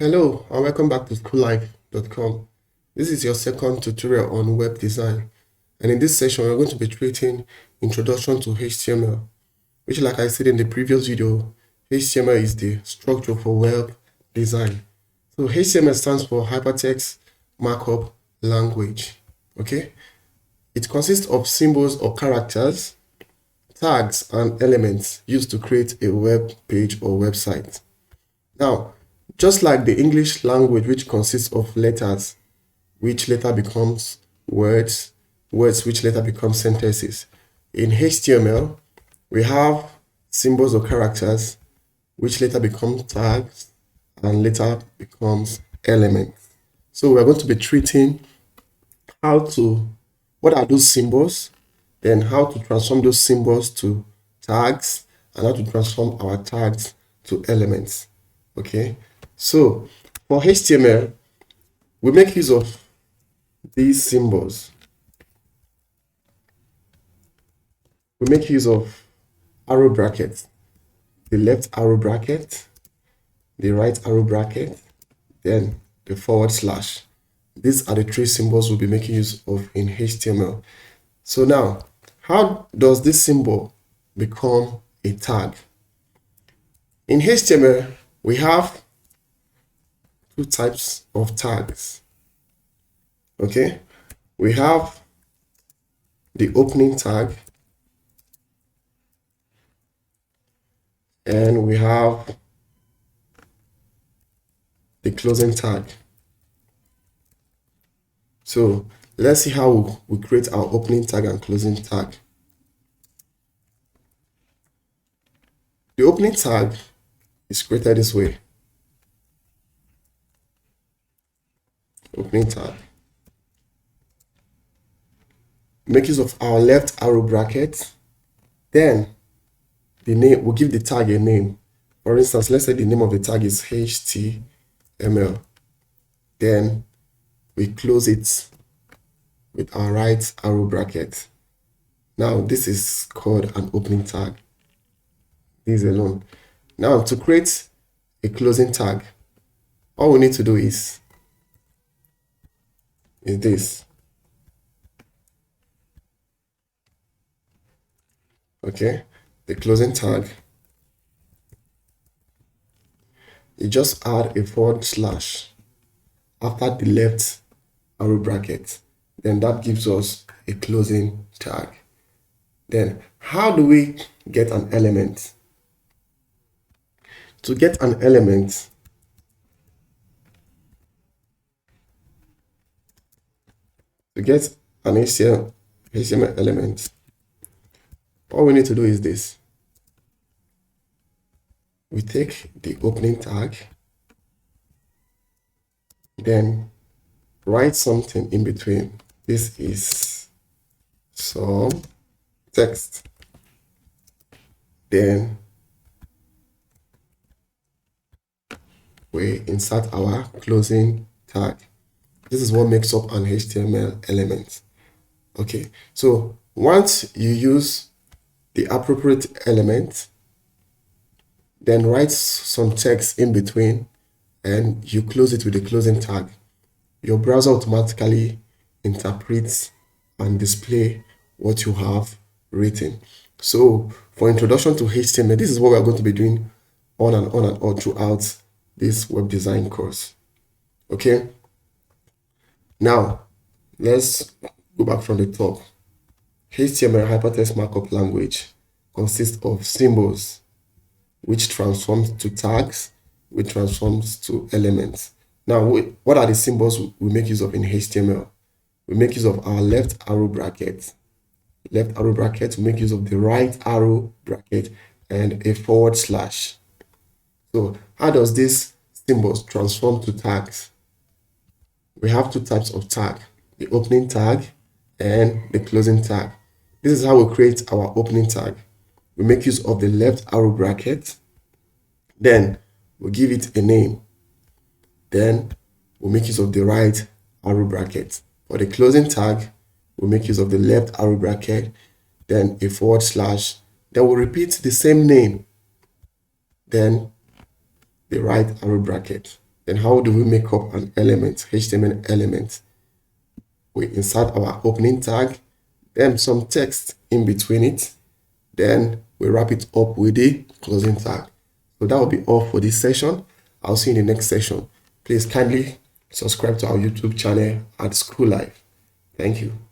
Hello and welcome back to schoollife.com. This is your second tutorial on web design, and in this session we're going to be treating Introduction to HTML, which, like I said in the previous video, HTML is the structure for web design. So HTML stands for Hypertext Markup Language. Okay, it consists of symbols or characters, tags, and elements used to create a web page or website. Now, just like the English language, which consists of letters, which later becomes words, words which later become sentences, in HTML, we have symbols or characters, which later become tags and later becomes elements. So we're going to be treating what are those symbols, then how to transform those symbols to tags, and how to transform our tags to elements. Okay, so for HTML, we make use of these symbols. We make use of arrow brackets, the left arrow bracket, the right arrow bracket, then the forward slash. These are the three symbols we'll be making use of in HTML. So now, how does this symbol become a tag? In HTML, we have two types of tags. Okay, we have the opening tag and we have the closing tag. So let's see how we create our opening tag and closing tag. The opening tag is created this way. Opening tag. Make use of our left arrow bracket. Then the name, we'll give the tag a name. For instance, let's say the name of the tag is HTML. Then we close it with our right arrow bracket. Now this is called an opening tag. This alone. Now to create a closing tag, all we need to do is this. Okay, the closing tag, you just add a forward slash after the left arrow bracket, then that gives us a closing tag. Then how do we get an element? To get an element, to get an HTML element, all we need to do is this. We take the opening tag, then write something in between. This is some text. Then we insert our closing tag. This is what makes up an HTML element. Okay, so once you use the appropriate element, then write some text in between and you close it with the closing tag, your browser automatically interprets and display what you have written. So for introduction to HTML, this is what we're going to be doing on and on and on throughout this web design course. Okay, now let's go back from the top. HTML, hypertext markup language, consists of symbols which transforms to tags, which transforms to elements. Now, what are the symbols we make use of in HTML? We make use of our left arrow bracket. Left arrow bracket, we make use of the right arrow bracket and a forward slash. So how does this symbols transform to tags? We have two types of tag, the opening tag and the closing tag. This is how we create our opening tag. We make use of the left arrow bracket, then we give it a name, then we make use of the right arrow bracket. For the closing tag, we make use of the left arrow bracket, then a forward slash, then we'll repeat the same name, then the right arrow bracket. Then how do we make up an element, HTML element? We insert our opening tag, then some text in between it, then we wrap it up with a closing tag. So that will be all for this session. I'll see you in the next session. Please kindly subscribe to our YouTube channel at School Life. Thank you.